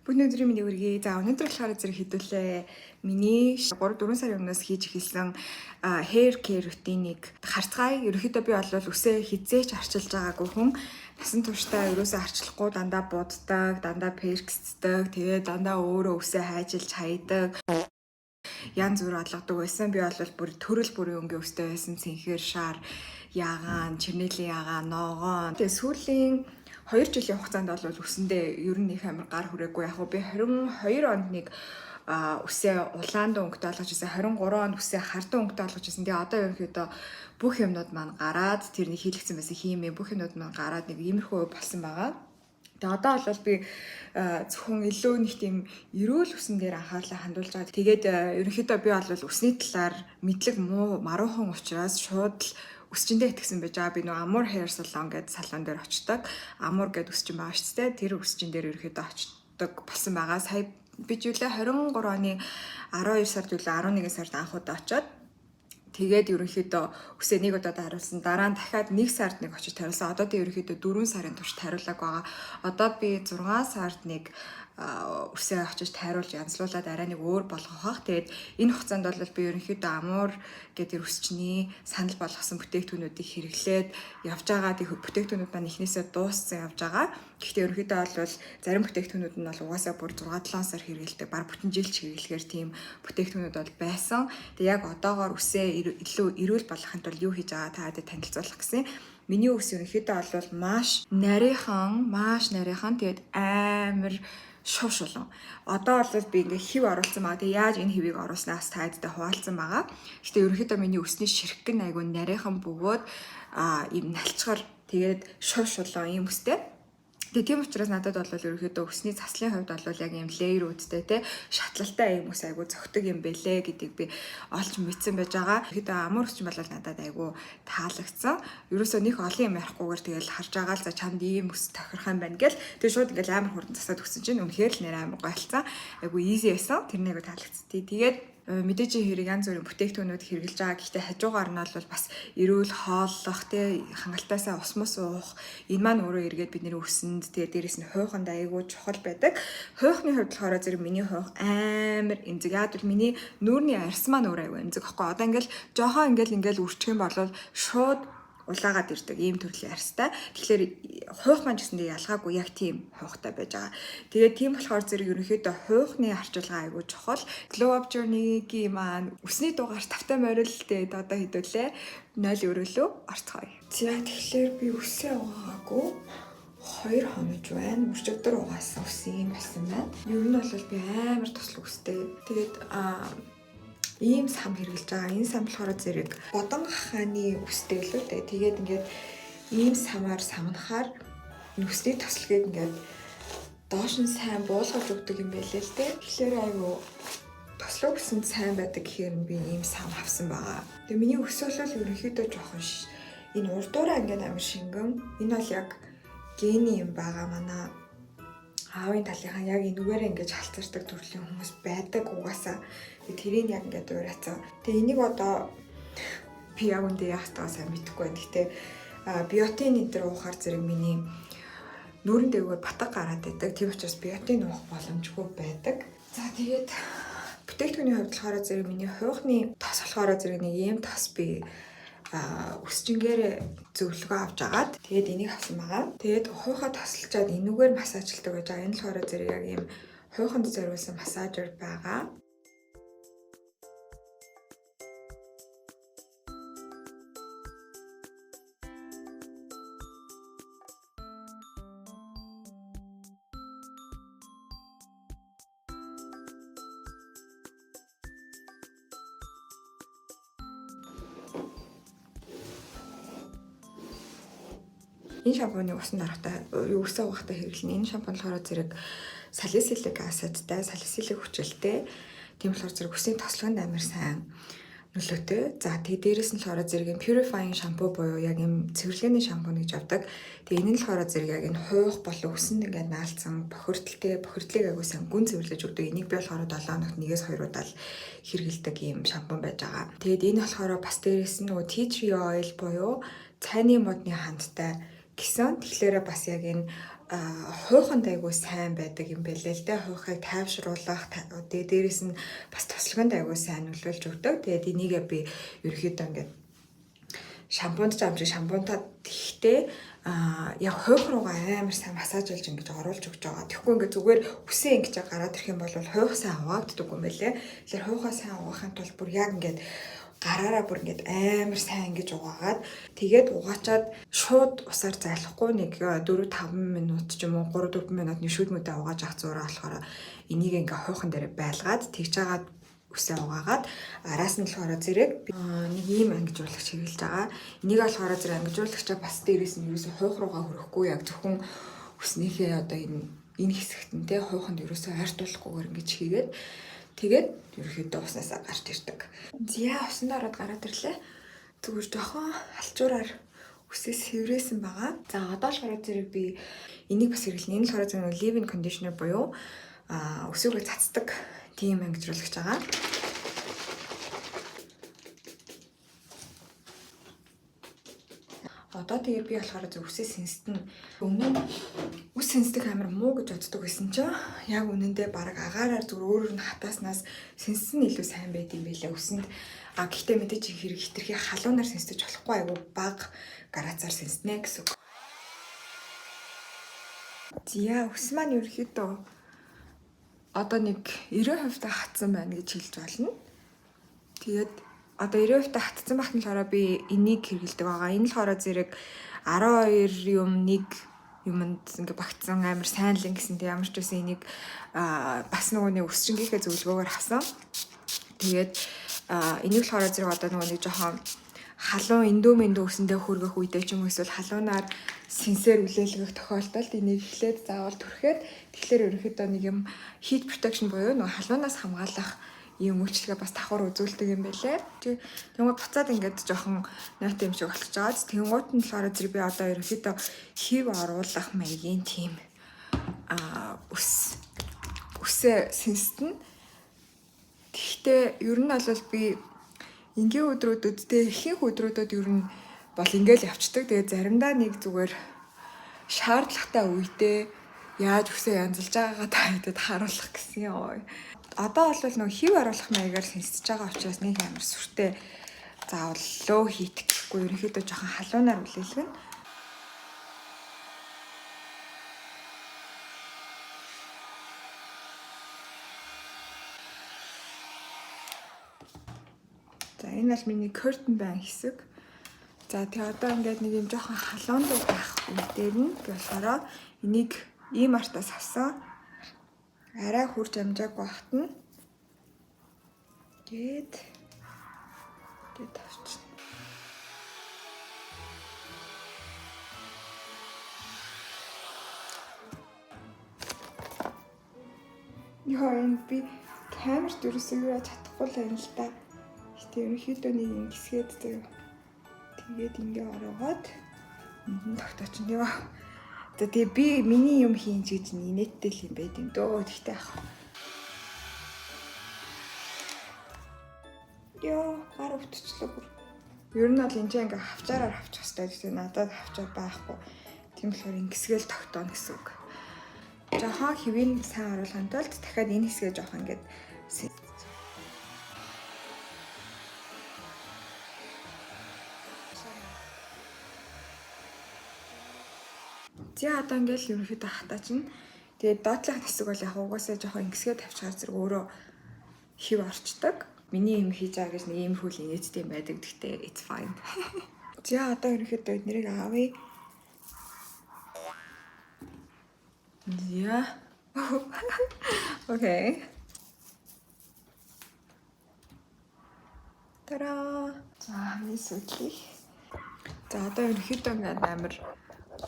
Бүгд өдрийн мэндийг хүргэе. За өнөөдөр болохоор зэрэг хэдүүлээ миний 3-4 сарын өмнөөс хийж эхэлсэн hair care routine-ыг харцгаая. Ерөнхийдөө би бол үсээ хизээч арчилж байгаагүй хүн. Насан туршдаа ерөөсөө арчлахгүй дандаа буддаг, дандаа перксцдэг, тэгээд дандаа өөрөө үсээ хайжилж хайдаг. Янз бүр одлогодог байсан. Би бол бүр төрөл бүрийн өнгийн өстэй байсан. Цэнхэр, шар, ягаан, чернэлийн ягаан, ноогоон. Тэгээд сүүлийн 2 жилийн хугацаанд бол үсэндээ ер нь их амар гар хүрээгүй. Яг би 22 онд нэг үсээ улаанд өнгөтэй болгож ирсэн. 23 онд үсээ хардсан өнгөтэй болгож ирсэн. Тэгээ одоо ерөнхийдөө бүх юмнууд маань гараад тэрний хийлгцэн байсан химээ бүх юмнууд маань гараад нэг иймэрхүү болсон байгаа. Тэгээ одоо бол би зөвхөн илүү нэг тийм эрүүл үсэн дээр анхаарлаа хандуулж байгаа. Тэгээд ерөнхийдөө би бол үсний талаар мэдлэг муу маруухан учраас шууд л үсчиндээ итгэсэн байж байгаа. Би нөгөө Amur Hair Salon гэдэг салон дээр очдог. Amur гэдэг үсчин байгаа шүү дээ. Тэр үсчин дээр ерөөхдөө очдог болсон байгаа. Сая би жилээ 23 оны 12 сард үлээ 11 сард анх удаа очоод тэгээд ерөнхийдөө үсээ нэг удаа хариулсан. Дараа нь дахиад 1 сард нэг очиж хариулсан. Одоо тийм ерөнхийдөө 4 сарын турш хариулаг байгаа. Одоо би 6 сард нэг үсээ очиж тайруулж янзлуулаад арай нэг өөр болгох бах. Тэгээд энэ хугацаанд бол би ерөнхийдөө Amur гэдэг үсчний санал болгосон бүтээгдэхүүнүүдийг хэрэглээд явж байгаа. Тэг бүтээгдэхүүнүүд маань эхнээсээ дууссан явж байгаа. Гэхдээ ерөнхийдөө бол зарим бүтээгдэхүүнүүд нь бол угаасаа бүр 6-7 сар хэрэглэдэг. Баг бүтэн жилч хэрэглэхээр тийм бүтээгдэхүүнүүд бол байсан. Тэг яг одоогоор үсээ илүү эрүүл болгохын тулд юу хийж байгаа таадаг танилцуулах гэсэн. Миний үс ерөнхийдөө бол маш нарийнхан тэгээд амар шуушулан. Одоо бол би ингээ хив оруулсан байгаа. Тэгээ яаж энэ хивийг оруулснаас таадтай хуваалцсан байгаа. Гэтэ ерөнхийдөө миний өсний ширхгэн айгу нарийнхан бөгөөд ийм налчгар тэгээд шуушулан ийм өстэй. Тэгээ тийм учраас надад бол ерөнхийдөө өсний заслын хувьд бол яг ийм лейерүүдтэй те шатлалтай ийм ус айгу зөгтөг юм бэлээ гэдгийг би олж мэдсэн байж байгаа. Ерөнхийдөө Amur ус ч бол надад айгу таалагдсан. Ерөөсөө нэг олон юм ярихгүйгээр тэгэл харж байгаа л за чамд ийм ус тохирох юм байна гэл. Тэгээ шууд ингээл амар хурдан засаад өгсөн чинь үнэхээр л нэр амар гойлцсан. Айгу easy байсан. Тэр нэг таалагдсан. Тэгээд мэдээж хэрэг янз бүрийн бүтээгдэхүүнүүд хэрэгжилж байгаа. Гэхдээ хажуугаар нь бол бас эрүүл хооллох, тэ хангалттай ус мус уух энэ маань өөрөө эргээд бидний өсөнд тэгээ дээрэс нь хуйханд аягүй чухал байдаг. Хуйхны хувьд болохоор зэрэг миний хуйх амар эмзэг. Яг бол миний нүүрний арьс маань өөр аягүй эмзэг аахгүй. Одоо ингээл жоохон ингээл үрчих юм бол шууд улаагаад ирдэг ийм төрлийн арьстай. Тэгэхээр хуйх маань гэсэндээ ялгаагүй яг тийм хуйхтай байж байгаа. Тэгээд тийм болохоор зэрэг ерөнхийдөө хуйхны арчилгаа айгүй чухал. Glow Up Journey-гийн маань үсний дугаар тавтай морилтэй одоо хэдүүлээ 0 өрөөлөө орцгоё. За тэгэхээр би үсээ угаагүй 2 хоног байна. Өчигдөр угаасан ус юм болсон байна. Ер нь бол би амар туслах үстэй. Тэгээд ийм сам хэрэгжилж байгаа. Энэ сам болохоор зэрэг бодон хааны үстэй л үү. Тэгээд ингээд ийм самаар самнахаар нүсний тослогийг ингээд доош нь сайн буулгаж өгдөг юм байлээ л дээ. Тэгэхээр айгүй тослог гэсэнд сайн байдаг гэхээр би ийм сам авсан байгаа. Тэгээ миний өс бол ерөнхийдөө жоохон энэ урдуураа ингээд амар шингэн. Энэ бол яг гений юм байгаа манай аавын талынхаа яг энүүгээрээ ингэж халцардаг төрлийн хүмүүс байдаг угаасаа. Тэрийг яг ингээд уурайцсан. Тэгээ энийг одоо би яг үндэ яах таа сайн мэдэхгүй байна. Гэтэ биотин энэ уухаар зэрэг миний нүүрэн дээгүүр батга гараад байдаг. Тийм учраас биотин уух боломжгүй байдаг. За тэгээд бүтээгдэхүүний хувьд болохоор зэрэг миний хуйхны тос болохоор зэрэг нэг ийм тос би үсчингээрээ зөвлөгөө авч агаад тэгээд энийг авсан байгаа. Тэгээд хуйхаа тосолчаад энүүгээр массажлдаг байж байгаа. Энэ болохоор зэрэг яг ийм хуйханд зориулсан массажер байгаа. Энэ шампуныг усан дарахтаа үсээ угаахтаа хэрэглэнэ. Энэ шампунь болохоор зэрэг салицилик асидтай, салицилик хүчилтэй. Тийм болохоор зэрэг үсний тослогонд амар сайн нөлөөтэй. За тэгээ дээрэс нь болохоор зэрэг purifying shampoo буюу яг юм цэвэрлэгээний шампунь гэж авдаг. Тэгээ энэ нь болохоор зэрэг яг энэ хуйх болон үсэнд ингээд наалцсан бохирдлыг агуу сайн гүн цэвэрлэж өгдөг. Энийг би болохоор 7 хоногт 1-2 удаа л хэрэглэдэг юм шампунь байж байгаа. Тэгээд энэ болохоор бас дээрэс нь нөгөө tea tree oil буюу цайны модны хандтай гэсэн. Тэгэхээр бас яг энэ хууханд айгүй сайн байдаг юм байлээ л дээ. Хуухыг тайвшруулах, тэгээ дээрэс нь бас тослогонд айгүй сайн нөлөөлж өгдөг. Тэгээд энийгээ би ерөөхдөө ингээд шампунд шампунтад ихтэй яг хойх руугаа амар сайн массажлж ингэж оруулж өгч байгаа. Тэгэхгүй ингээд зүгээр үсээ ингэж гараад ирэх юм бол хойх сайн угаагддаг юм байлээ. Тэгэхээр хойхоо сайн угаахын тулд бүр яг ингээд гараараа бүр ингээд амар сайн ингэж угаагаад тэгээд угаачаад шууд усаар зайлахгүй нэг 4-5 минут ч юм уу 3-4 минут нишүүд мүдэ угааж авах зураа болохоор энийг ингээд хойхон дээр байлгаад тэгж жагаад үсээ угаагаад араас нь болохоор зэрэг нэг ийм ангижуулагч хэрэглэж байгаа. Энийг болохоор зэрэг ангижуулагчаа бас дээрээс нь ерөөсөө хойх руугаа хөрөхгүй яг зөвхөн үснийхээ одоо энэ хэсэгт нь те хойхонд ерөөсөө хайртуулахгүйгээр ингэж хийгээд тэгээд ерөөхдөө уснасаа гарч ирдэг. Зя усанд ороод гараад ирлээ. Зүгээр жоохон алчуураар үсээ сэврээсэн байгаа. За одоо болохоор зэрэг би энийг бас хэрэглэнэ. Энэ болохоор зэрэг leave-in conditioner буюу өсөөгөө цацдаг тийм ангижуулагч байгаа. Одоо тэгээ би болохоор зөв үсээ сэнсдэн өмнө нь үс сэнсдэг амар муу гэж боддог байсан чинь яг үнэндээ баг агаараар зүр өөрөөр нь хатааснаас сэнсэн илүү сайн байд юм байлаа үсэнд. Гэхдээ мэдээж хэрэг хитрхи халуунаар сэнсдэж болохгүй айгу баг гарацаар сэнснэ гэсэн үг. Зя үс маань ерөөхдөө одоо нэг 90% хатсан байна гэж хэлж болно. Тэгээд одоо 90% хатсан байх нь болохоор би энийг хэрэглэдэг байгаа. Энэ л болохоор зэрэг 12 юм нэг юмд ингээ багтсан амар сайн л ингэсэнтэй ямар ч үсэн энийг бас нөгөөний өсчингийнхээ зөвлөгөөгөөр хасан. Тэгээд энийг болохоор зэрэг одоо нөгөө нэг жоохон халуун эндөө өсөндөө хөргөх үедээ ч юм уу эсвэл халуунаар сэнсээр үлээлгэх тохиолдолд энийг эхлээд заавал түрхэд тэгэхээр ерөнхийдөө нэг юм heat protection буюу нөгөө халуунаас хамгаалах ийм үйлчлэгээ бас давхар үзүүлдэг юм байлээ. Тэнгууд буцаад ингээд жоохон найт юм шиг болчихж байгаа. Тэнгууд нь болохоор зэрэг би одоо ерөнхийдөө хив оруулах маягийн тийм үсээ сэнстэн. Гэхдээ ер нь бол би энгийн өдрүүдэд ихэнх өдрүүдэд ер нь бол ингээл явцдаг. Тэгээд заримдаа нэг зүгээр шаардлагатай үедээ яаж үсээ янзалж байгаагаа таадад харуулах гэсэн юм. Одоо бол нөгөө хив оруулах маягаар сэнсэж байгаа учраас нэг амар сүртэй заавал лөө хийх гэхгүй ерөнхийдөө жоохон халуунаар үлээлгэн. За энэ бол миний curtain band хэсэг. За тэгээ одоо ингээд нэг юм жоохон халуун байх үедээ нь болохоор энийг ийм артаас авсан. Арай хурж амжаагүй бахт нь гээд тавьчихна. Яа би камерт ерөөсөө юу яаж чадахгүй л юм л та. Гэтэ ерөнхийдөө нэг ингэсгээд тэгээд ингээ ороогоод тогтооч нь яа. Тэгээ би миний юм хийн гэж инээдтэй л юм байд юм дөө. Тэгтээ ах. Яа, гар өвтчлээ бүр. Ер нь бол энэ ингээ хавчаараар авчих хэрэгтэй гэсэн. Надад хавчаар байхгүй. Тийм болохоор ингэсгээл тогтооно гэсэн үг. Жохон хэвийн сайн оруулахын тулд дахиад энэ хэсгээ жохон ингээд зя одоо ингээл ерөнхийдөө хатаач нь. Тэгээд доотлох хэсэг бол яг угаасаа жоохон ингэсгээ тавьчихаар зэрэг өөрөө хив орчдөг. Миний юм хийж байгаа гэж нэг иймэрхүү л инээдтэй байдаг. Гэхдээ it's fine. Зя одоо ерөнхийдөө эднэрийг аавъя. Зя. Окей. Тара. За миний сүлжээ. За одоо ерөнхийдөө ингээд амар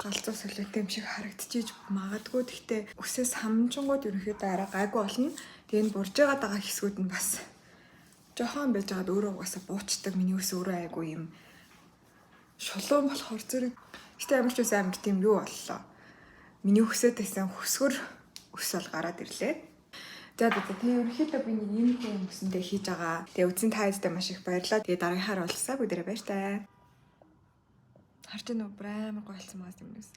галзуу солиотой юм шиг харагдчихэж магадгүй. Гэхдээ үсээс хамжингууд ерөнхийдөө арай гайгүй болно. Тэгээд энэ бурж байгаа хэсгүүд нь бас жохон байж байгаад өөрөө угаасаа буучдаг. Миний үс өөрөө айгүй юм шулуун болохоор зэрэг. Гэтэ ямар ч үс амар тийм юу боллоо. Миний үсээд байсан хөсгөр үс бол гараад ирлээ. За тэгээ ерөнхийдөө би нэг юм хүн өмсөндөө хийж байгаа. Тэгээ үзэн тааздаа маш их баярлалаа. Тэгээ дараагийнхаар уулзсаа бүгдээрээ баяртай. Харж нөө амар гойлсон маас юм нэс.